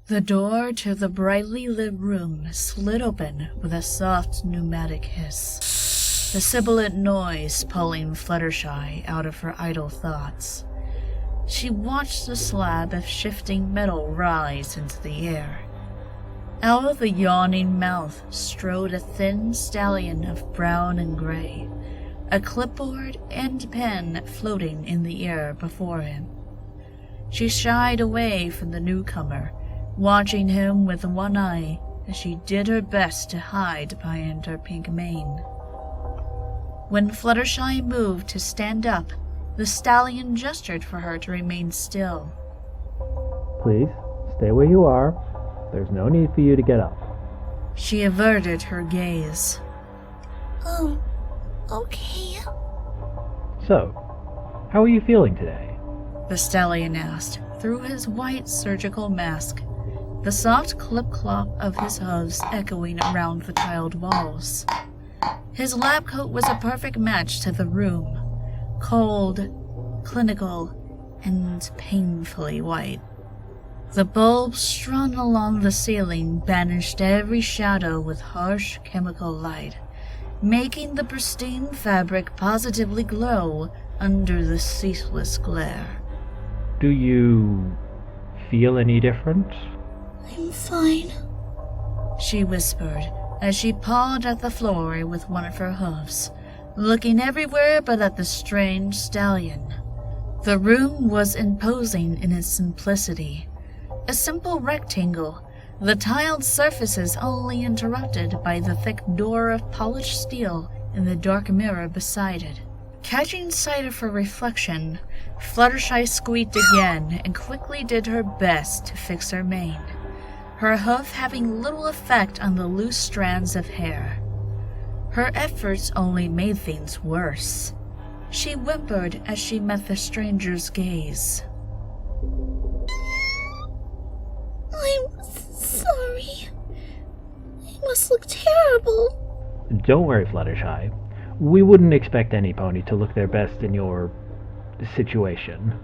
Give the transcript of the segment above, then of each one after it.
The door to the brightly lit room slid open with a soft pneumatic hiss, the sibilant noise pulling Fluttershy out of her idle thoughts. She watched the slab of shifting metal rise into the air. Out of the yawning mouth strode a thin stallion of brown and gray, a clipboard and pen floating in the air before him. She shied away from the newcomer, watching him with one eye as she did her best to hide behind her pink mane. When Fluttershy moved to stand up, the stallion gestured for her to remain still. Please, stay where you are. There's no need for you to get up. She averted her gaze. Oh, okay. So, how are you feeling today? The stallion asked through his white surgical mask, the soft clip-clop of his hooves echoing around the tiled walls. His lab coat was a perfect match to the room, cold, clinical, and painfully white. The bulbs strung along the ceiling banished every shadow with harsh chemical light, making the pristine fabric positively glow under the ceaseless glare. Do you feel any different? I'm fine. She whispered as she pawed at the floor with one of her hooves, looking everywhere but at the strange stallion. The room was imposing in its simplicity. A simple rectangle, the tiled surfaces only interrupted by the thick door of polished steel in the dark mirror beside it. Catching sight of her reflection, Fluttershy squeaked again and quickly did her best to fix her mane, her hoof having little effect on the loose strands of hair. Her efforts only made things worse. She whimpered as she met the stranger's gaze. I'm sorry. I must look terrible. Don't worry, Fluttershy. We wouldn't expect any pony to look their best in your situation,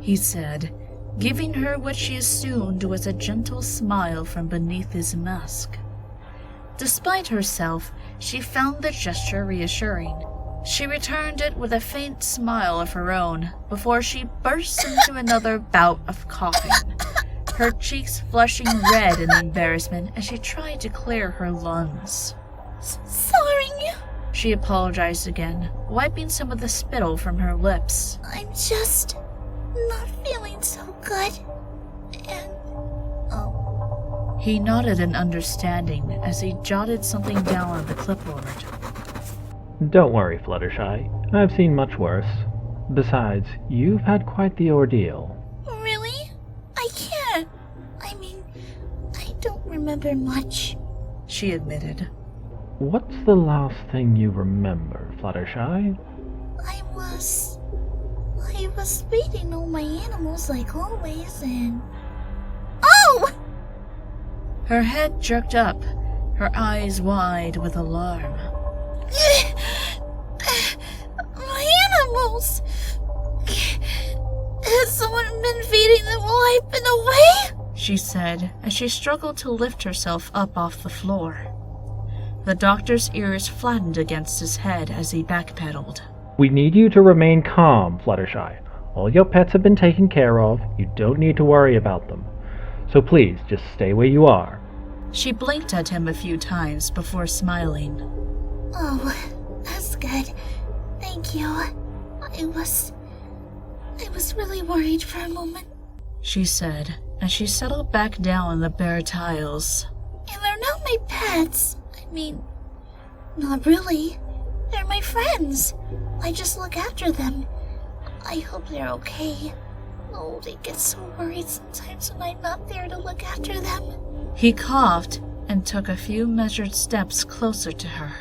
he said, giving her what she assumed was a gentle smile from beneath his mask. Despite herself, she found the gesture reassuring. She returned it with a faint smile of her own before she burst into another bout of coughing, her cheeks flushing red in embarrassment as she tried to clear her lungs. Sorry. She apologized again, wiping some of the spittle from her lips. I'm just not feeling so good. And He nodded in understanding as he jotted something down on the clipboard. Don't worry, Fluttershy. I've seen much worse. Besides, you've had quite the ordeal. Really? I can't. I mean, I don't remember much, She admitted. What's the last thing you remember, Fluttershy? I was feeding all my animals like always, and... Oh! Her head jerked up, her eyes wide with alarm. My animals! Has someone been feeding them while I've been away? She said as she struggled to lift herself up off the floor. The doctor's ears flattened against his head as he backpedaled. We need you to remain calm, Fluttershy. All your pets have been taken care of. You don't need to worry about them. So please, just stay where you are. She blinked at him a few times before smiling. Oh, that's good. Thank you. I was really worried for a moment. She said as she settled back down on the bare tiles. And they're not my pets. I mean, not really. They're my friends. I just look after them. I hope they're okay. Oh, they get so worried sometimes when I'm not there to look after them. He coughed and took a few measured steps closer to her.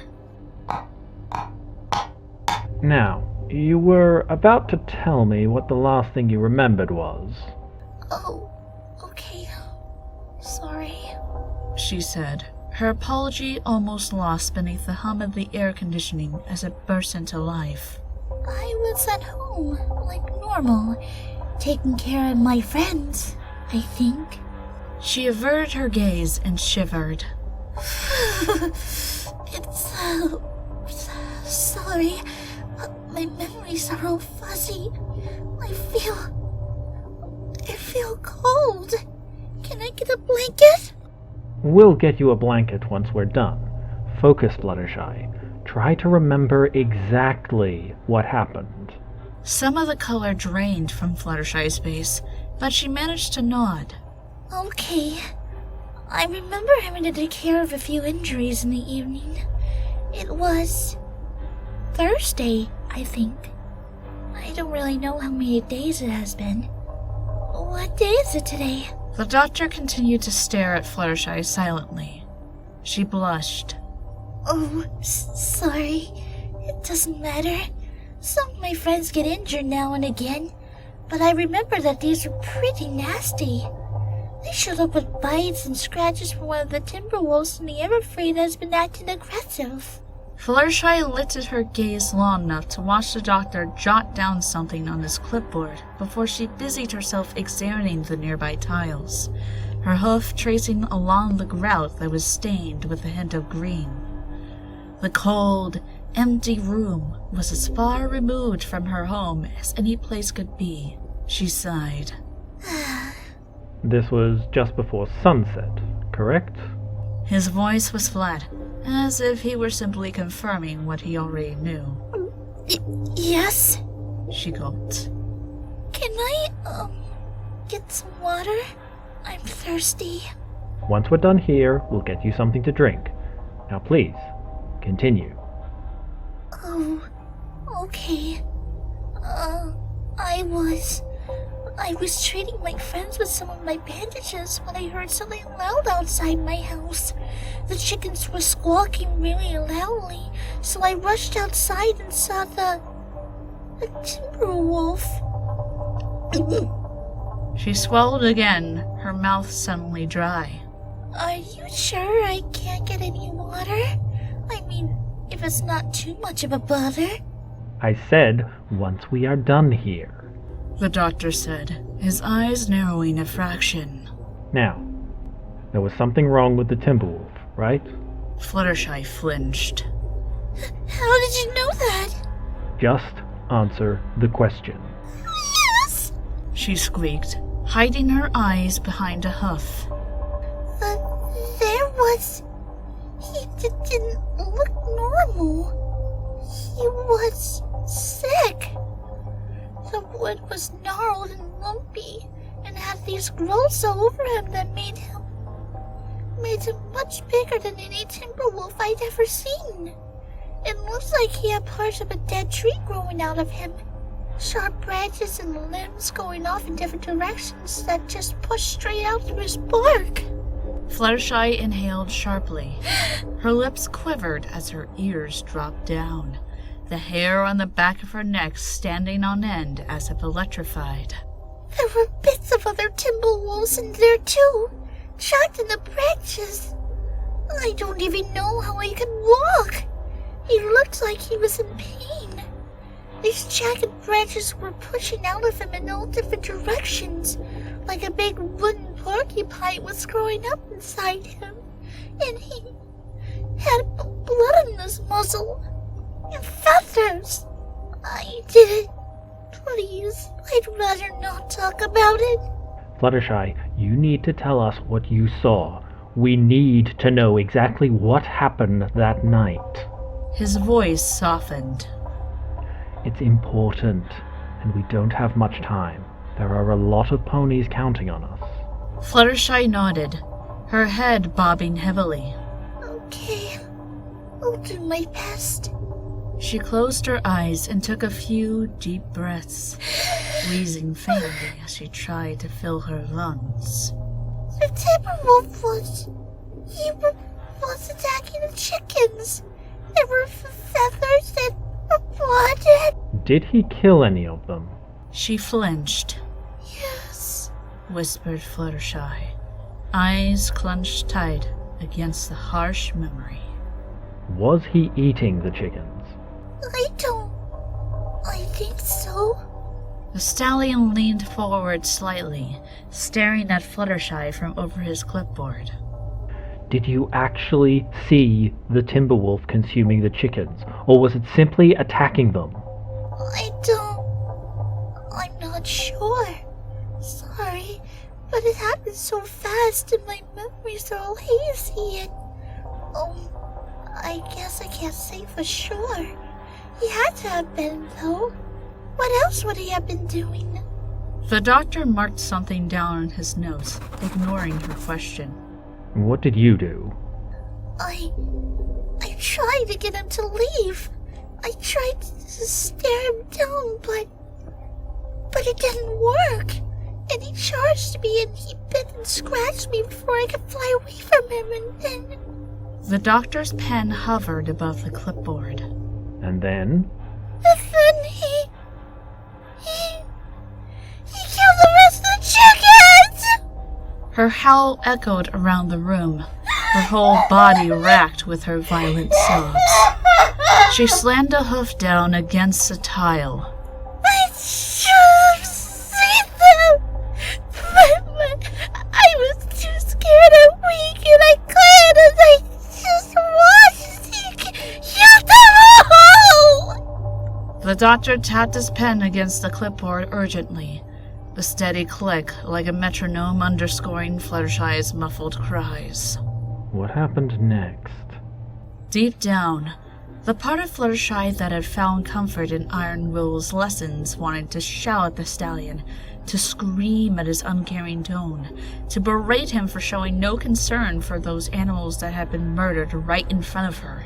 Now, you were about to tell me what the last thing you remembered was. Oh, okay. Sorry. She said, her apology almost lost beneath the hum of the air conditioning as it burst into life. I was at home, like normal, taking care of my friends, I think. She averted her gaze and shivered. Sorry, but my memories are all fuzzy. I feel cold. Can I get a blanket? We'll get you a blanket once we're done. Focus, Fluttershy. Try to remember exactly what happened. Some of the color drained from Fluttershy's face, but she managed to nod. Okay. I remember having to take care of a few injuries in the evening. It was Thursday, I think. I don't really know how many days it has been. What day is it today? The doctor continued to stare at Fluttershy silently. She blushed. Oh, sorry. It doesn't matter. Some of my friends get injured now and again, but I remember that these were pretty nasty. They showed up with bites and scratches from one of the Timberwolves, and the Everfried has been acting aggressive. Fluttershy lifted her gaze long enough to watch the doctor jot down something on his clipboard before she busied herself examining the nearby tiles, her hoof tracing along the grout that was stained with a hint of green. The cold, empty room was as far removed from her home as any place could be. She sighed. This was just before sunset, correct? His voice was flat, as if he were simply confirming what he already knew. Yes? She gulped. Can I, get some water? I'm thirsty. Once we're done here, we'll get you something to drink. Now please, continue. Oh, okay. I was treating my friends with some of my bandages when I heard something loud outside my house. The chickens were squawking really loudly, so I rushed outside and saw a timber wolf. She swallowed again, her mouth suddenly dry. Are you sure I can't get any water? I mean, if it's not too much of a bother. I said, once we are done here. The doctor said, his eyes narrowing a fraction. Now, there was something wrong with the Timberwolf, right? Fluttershy flinched. How did you know that? Just answer the question. Yes! She squeaked, hiding her eyes behind a hoof. There was... He didn't look normal. He was sick. The wood was gnarled and lumpy, and had these growths all over him that made him much bigger than any timber wolf I'd ever seen. It looks like he had parts of a dead tree growing out of him. Sharp branches and limbs going off in different directions that just pushed straight out through his bark. Fluttershy inhaled sharply. Her lips quivered as her ears dropped down, the hair on the back of her neck standing on end as if electrified. There were bits of other timber wolves in there too, trapped in the branches. I don't even know how he could walk. He looked like he was in pain. These jagged branches were pushing out of him in all different directions, like a big wooden porcupine was growing up inside him, and he had blood in his muzzle and feathers. I did it. Please, I'd rather not talk about it. Fluttershy, you need to tell us what you saw. We need to know exactly what happened that night. His voice softened. It's important, and we don't have much time. There are a lot of ponies counting on us. Fluttershy nodded, her head bobbing heavily. Okay, I'll do my best. She closed her eyes and took a few deep breaths, wheezing faintly as she tried to fill her lungs. The Timberwolf was attacking the chickens. There were feathers and blood. Did he kill any of them? She flinched. Yes, Whispered Fluttershy, eyes clenched tight against the harsh memory. Was he eating the chickens? I think so. The stallion leaned forward slightly, staring at Fluttershy from over his clipboard. Did you actually see the Timberwolf consuming the chickens, or was it simply attacking them? I'm not sure. Sorry, but it happened so fast and my memories are all hazy and... I guess I can't say for sure. He had to have been, though. What else would he have been doing? The doctor marked something down on his notes, ignoring her question. What did you do? I tried to get him to leave. I tried to stare him down, but it didn't work. And he charged me and he bit and scratched me before I could fly away from him, and then... The doctor's pen hovered above the clipboard. And then? And then he killed the rest of the chickens! Her howl echoed around the room, her whole body racked with her violent sobs. She slammed a hoof down against a tile. I should have seen them, but I was too scared and weak, and I couldn't, and I just watched you them all! The doctor tapped his pen against the clipboard urgently, the steady click like a metronome underscoring Fluttershy's muffled cries. What happened next? Deep down, the part of Fluttershy that had found comfort in Iron Will's lessons wanted to shout at the stallion, to scream at his uncaring tone, to berate him for showing no concern for those animals that had been murdered right in front of her.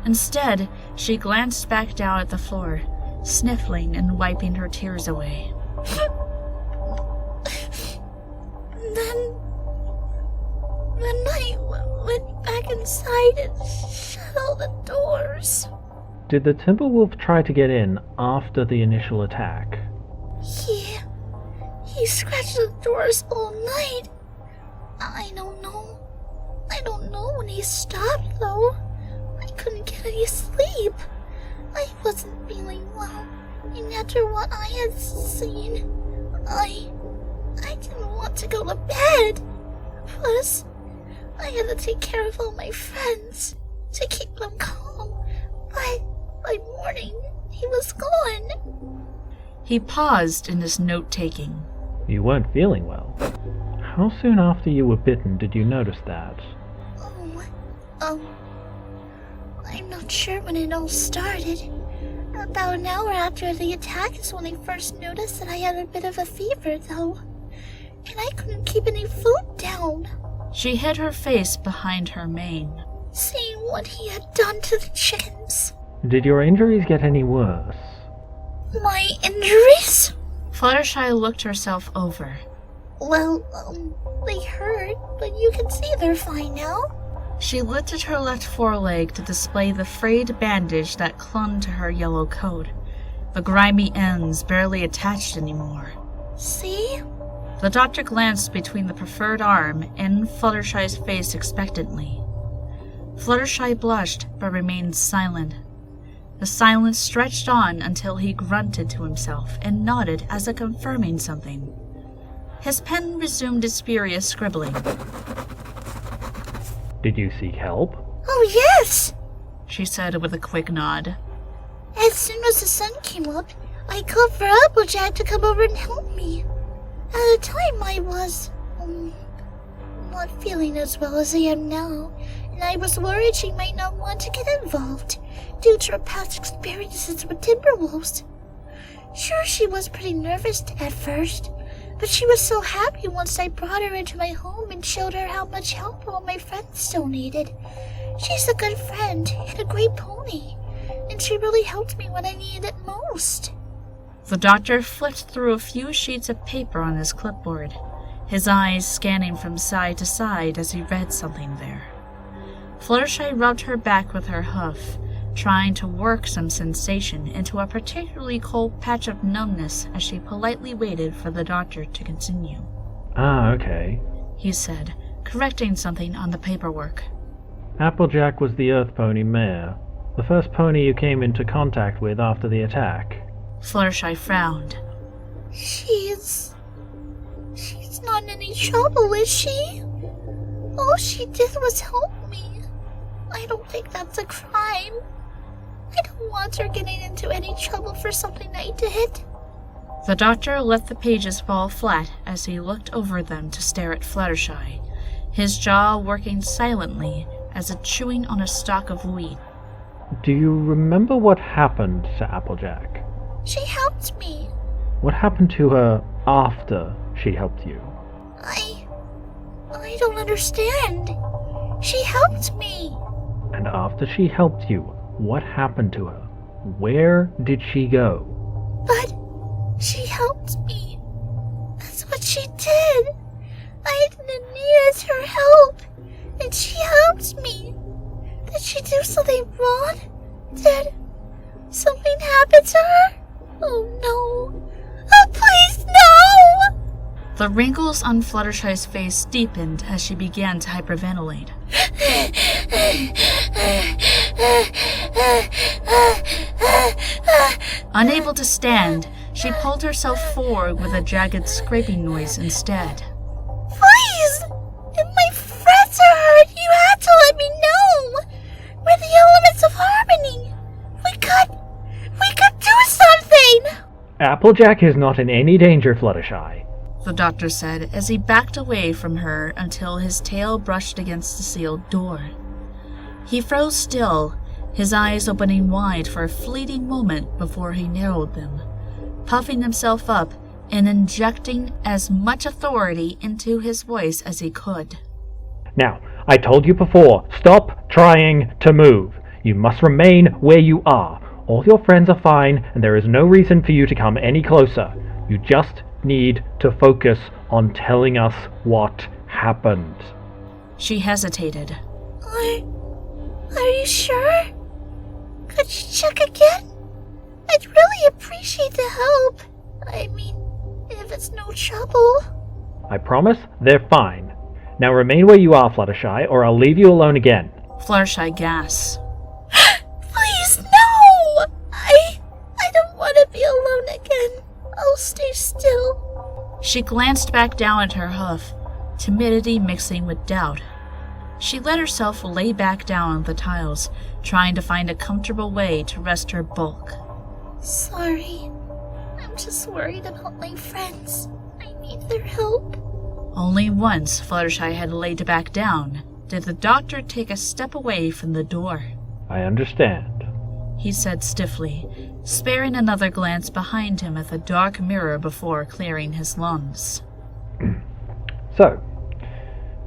Instead, she glanced back down at the floor, sniffling and wiping her tears away. Then I went back inside and shut all the doors. Did the Timberwolf try to get in after the initial attack? He scratched the doors all night. I don't know when he stopped, though. I couldn't get any sleep. I wasn't feeling well, and after what I had seen, I didn't want to go to bed. Plus, I had to take care of all my friends to keep them calm. But by morning, he was gone. He paused in his note-taking. You weren't feeling well. How soon after you were bitten did you notice that? I'm not sure when it all started. About an hour after the attack is when I first noticed that I had a bit of a fever, though. And I couldn't keep any food down. She hid her face behind her mane. Seeing what he had done to the chickens. Did your injuries get any worse? My injuries? Fluttershy looked herself over. Well, they hurt, but you can see they're fine now. She lifted her left foreleg to display the frayed bandage that clung to her yellow coat, the grimy ends barely attached anymore. See? The doctor glanced between the preferred arm and Fluttershy's face expectantly. Fluttershy blushed but remained silent. The silence stretched on until he grunted to himself and nodded as if confirming something. His pen resumed its furious scribbling. Did you seek help? Oh, yes! She said with a quick nod. As soon as the sun came up, I called for Applejack to come over and help me. At the time, I was, not feeling as well as I am now, and I was worried she might not want to get involved, due to her past experiences with Timberwolves. Sure, she was pretty nervous at first, but she was so happy once I brought her into my home and showed her how much help all my friends donated. She's a good friend and a great pony, and she really helped me when I needed it most. The doctor flipped through a few sheets of paper on his clipboard, his eyes scanning from side to side as he read something there. Fluttershy rubbed her back with her hoof, trying to work some sensation into a particularly cold patch of numbness as she politely waited for the doctor to continue. Ah, okay. He said, correcting something on the paperwork. Applejack was the Earth Pony mare, the first pony you came into contact with after the attack. Fluttershy frowned. She's not in any trouble, is she? All she did was help me. I don't think that's a crime. I don't want her getting into any trouble for something I did. The doctor let the pages fall flat as he looked over them to stare at Fluttershy, his jaw working silently as if chewing on a stalk of wheat. Do you remember what happened to Applejack? She helped me. What happened to her after she helped you? I don't understand. She helped me. And after she helped you, what happened to her? Where did she go? But she helped me. That's what she did. I didn't need her help, and she helped me. Did she do something wrong? Did something happen to her? Oh no. Oh, please, no! The wrinkles on Fluttershy's face deepened as she began to hyperventilate. Unable to stand, she pulled herself forward with a jagged scraping noise instead. Please! If my friends are hurt, you had to let me know! We're the elements of harmony! We could do something! Applejack is not in any danger, Fluttershy. The doctor said as he backed away from her until his tail brushed against the sealed door. He froze still, his eyes opening wide for a fleeting moment before he narrowed them, puffing himself up and injecting as much authority into his voice as he could. Now, I told you before, stop trying to move. You must remain where you are. All your friends are fine, and there is no reason for you to come any closer. You just need to focus on telling us what happened. She hesitated. Are you sure? Could you check again? I'd really appreciate the help. I mean, if it's no trouble. I promise they're fine. Now remain where you are, Fluttershy, or I'll leave you alone again. Fluttershy gasped. Please, no! I don't want to be alone again. I'll stay still. She glanced back down at her hoof, timidity mixing with doubt. She let herself lay back down on the tiles, trying to find a comfortable way to rest her bulk. Sorry. I'm just worried about my friends. I need their help. Only once Fluttershy had laid back down did the doctor take a step away from the door. I understand, he said stiffly, sparing another glance behind him at the dark mirror before clearing his lungs. So,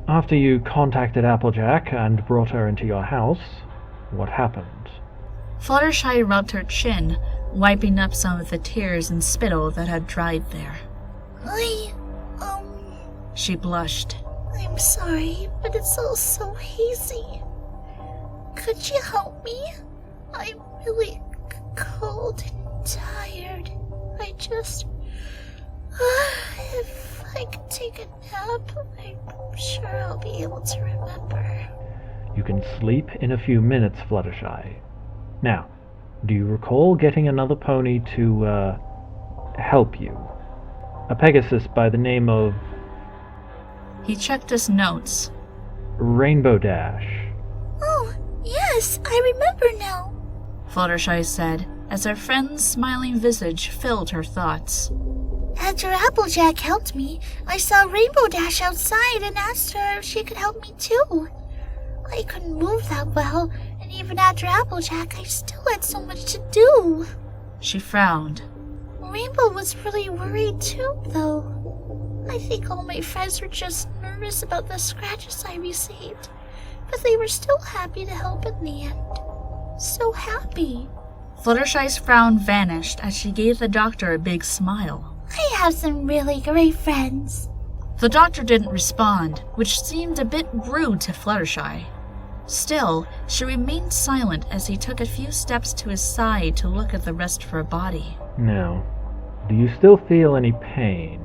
after you contacted Applejack and brought her into your house, what happened? Fluttershy rubbed her chin, wiping up some of the tears and spittle that had dried there. She blushed. I'm sorry, but it's all so hazy. Could you help me? I'm really cold and tired. If I could take a nap, I'm sure I'll be able to remember. You can sleep in a few minutes, Fluttershy. Now, do you recall getting another pony to, help you? A Pegasus by the name of... He checked his notes. Rainbow Dash. Oh, yes, I remember now, Fluttershy said, as her friend's smiling visage filled her thoughts. After Applejack helped me, I saw Rainbow Dash outside and asked her if she could help me too. I couldn't move that well, and even after Applejack, I still had so much to do. She frowned. Rainbow was really worried too, though. I think all my friends were just nervous about the scratches I received, but they were still happy to help in the end. So happy. Fluttershy's frown vanished as she gave the doctor a big smile. I have some really great friends. The doctor didn't respond, which seemed a bit rude to Fluttershy. Still, she remained silent as he took a few steps to his side to look at the rest of her body. Now, do you still feel any pain?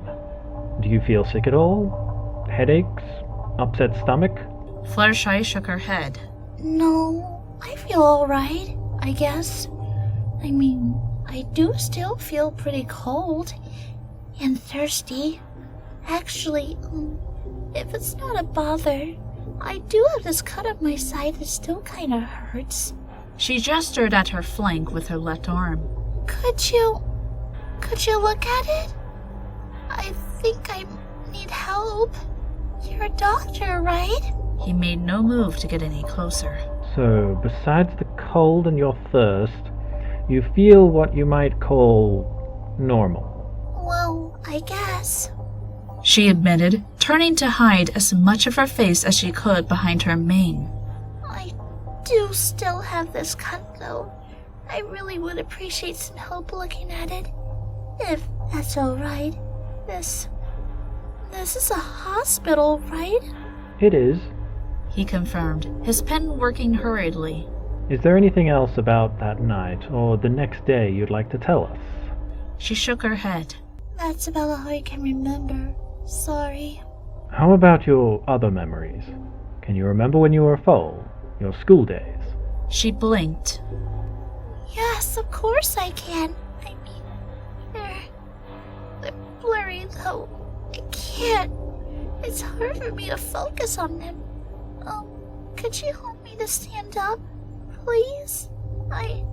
Do you feel sick at all? Headaches? Upset stomach? Fluttershy shook her head. No, I feel alright, I guess. I mean, I do still feel pretty cold. and thirsty. Actually, if it's not a bother, I do have this cut on my side that still kinda hurts. She gestured at her flank with her left arm. Could you look at it? I think I need help. You're a doctor, right? He made no move to get any closer. So, besides the cold and your thirst, you feel what you might call normal. Well, I guess. She admitted, turning to hide as much of her face as she could behind her mane. I do still have this cut, though. I really would appreciate some help looking at it. If that's alright. This is a hospital, right? It is. He confirmed, his pen working hurriedly. Is there anything else about that night or the next day you'd like to tell us? She shook her head. That's about all I can remember. Sorry. How about your other memories? Can you remember when you were a foal? Your school days? She blinked. Yes, of course I can. I mean, they're blurry though. I can't. It's hard for me to focus on them. Could you help me to stand up, please? I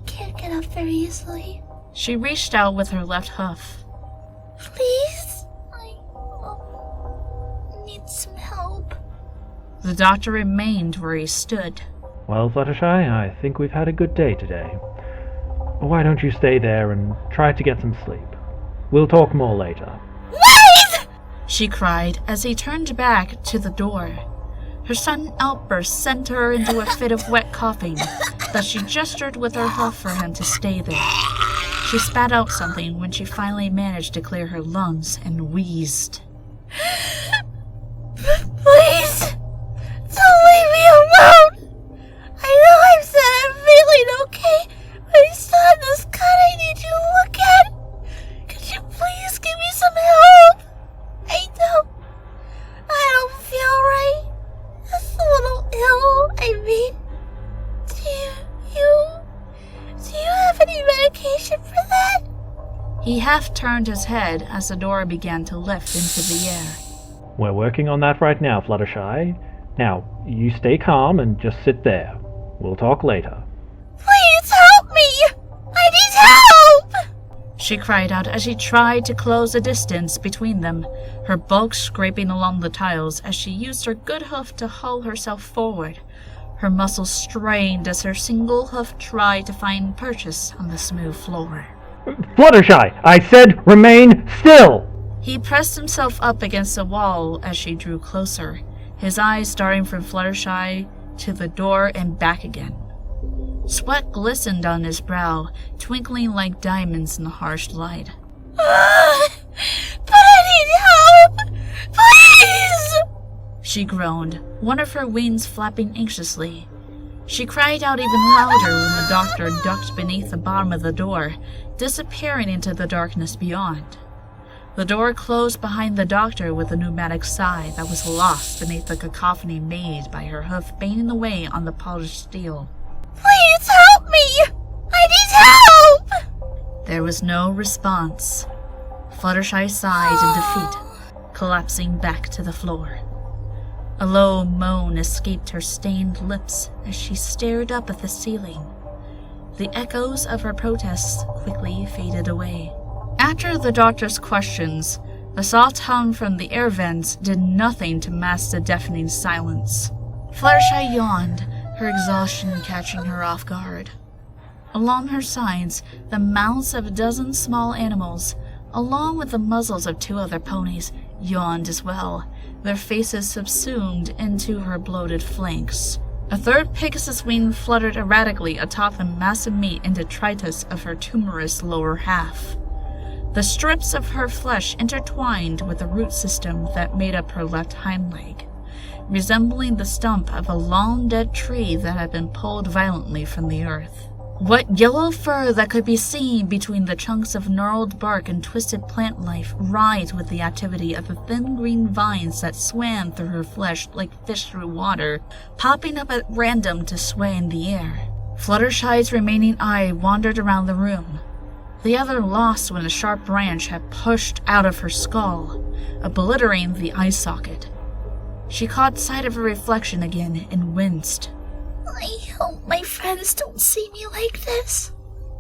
can't get up very easily. She reached out with her left hoof. Please? I need some help. The doctor remained where he stood. Well, Fluttershy, I think we've had a good day today. Why don't you stay there and try to get some sleep? We'll talk more later. Wait! She cried as he turned back to the door. Her sudden outburst sent her into a fit of wet coughing, that she gestured with her hoof for him to stay there. She spat out something when she finally managed to clear her lungs and wheezed. Please! Don't leave me alone! I know I've said I'm feeling okay, but I still have this cut I need you to look at. Could you please give me some help? I don't feel right. Just a little ill, I mean. Do you have any medication for that? He half turned his head as the door began to lift into the air. We're working on that right now, Fluttershy. Now, you stay calm and just sit there. We'll talk later. Please help me! I need help! She cried out as she tried to close the distance between them, her bulk scraping along the tiles as she used her good hoof to haul herself forward. Her muscles strained as her single hoof tried to find purchase on the smooth floor. Fluttershy! I said remain still! He pressed himself up against the wall as she drew closer, his eyes darting from Fluttershy to the door and back again. Sweat glistened on his brow, twinkling like diamonds in the harsh light. But I need help! Please! She groaned, one of her wings flapping anxiously. She cried out even louder when the doctor ducked beneath the bottom of the door, disappearing into the darkness beyond. The door closed behind the doctor with a pneumatic sigh that was lost beneath the cacophony made by her hoof banging away on the polished steel. Please help me! I need help! There was no response. Fluttershy sighed in defeat, collapsing back to the floor. A low moan escaped her stained lips as she stared up at the ceiling. The echoes of her protests quickly faded away. After the doctor's questions, the soft hum from the air vents did nothing to mask the deafening silence. Fluttershy yawned, her exhaustion catching her off guard. Along her sides, the mouths of a dozen small animals, along with the muzzles of 2 other ponies, yawned as well, their faces subsumed into her bloated flanks. A third Pegasus wing fluttered erratically atop the massive meat and detritus of her tumorous lower half. The strips of her flesh intertwined with the root system that made up her left hind leg, resembling the stump of a long-dead tree that had been pulled violently from the earth. What yellow fur that could be seen between the chunks of gnarled bark and twisted plant life writhed with the activity of the thin green vines that swam through her flesh like fish through water, popping up at random to sway in the air. Fluttershy's remaining eye wandered around the room. the other lost when a sharp branch had pushed out of her skull, obliterating the eye socket. She caught sight of her reflection again and winced. I hope my friends don't see me like this,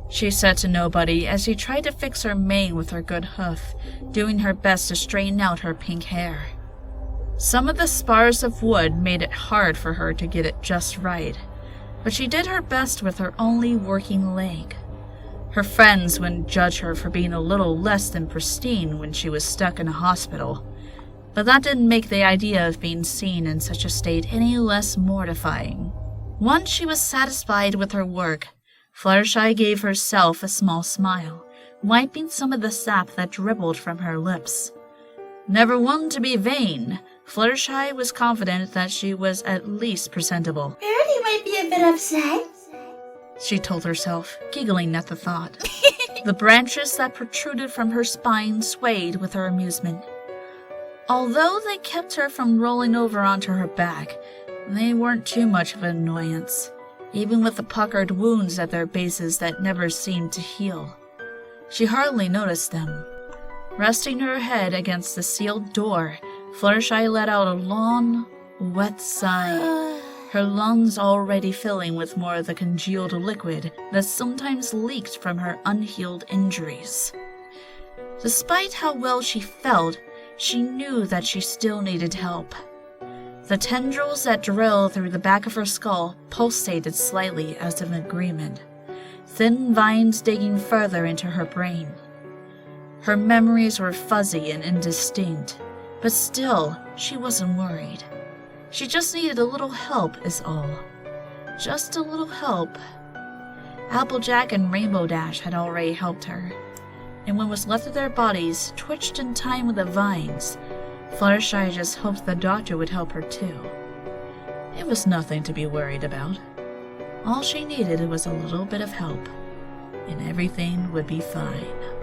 she said to nobody as she tried to fix her mane with her good hoof, doing her best to straighten out her pink hair. Some of the spars of wood made it hard for her to get it just right, but she did her best with her only working leg. Her friends wouldn't judge her for being a little less than pristine when she was stuck in a hospital, but that didn't make the idea of being seen in such a state any less mortifying. Once she was satisfied with her work, Fluttershy gave herself a small smile, wiping some of the sap that dribbled from her lips. Never one to be vain, Fluttershy was confident that she was at least presentable. Rarity might be a bit upset, she told herself, giggling at the thought. The branches that protruded from her spine swayed with her amusement. Although they kept her from rolling over onto her back, they weren't too much of an annoyance, even with the puckered wounds at their bases that never seemed to heal. She hardly noticed them. Resting her head against the sealed door, Fluttershy let out a long, wet sigh, her lungs already filling with more of the congealed liquid that sometimes leaked from her unhealed injuries. Despite how well she felt, she knew that she still needed help. The tendrils that drilled through the back of her skull pulsated slightly as if in agreement, thin vines digging further into her brain. Her memories were fuzzy and indistinct, but still, she wasn't worried. She just needed a little help is all. Just a little help. Applejack and Rainbow Dash had already helped her, and when was left of their bodies twitched in time with the vines, Fluttershy just hoped the doctor would help her too. It was nothing to be worried about. All she needed was a little bit of help, and everything would be fine.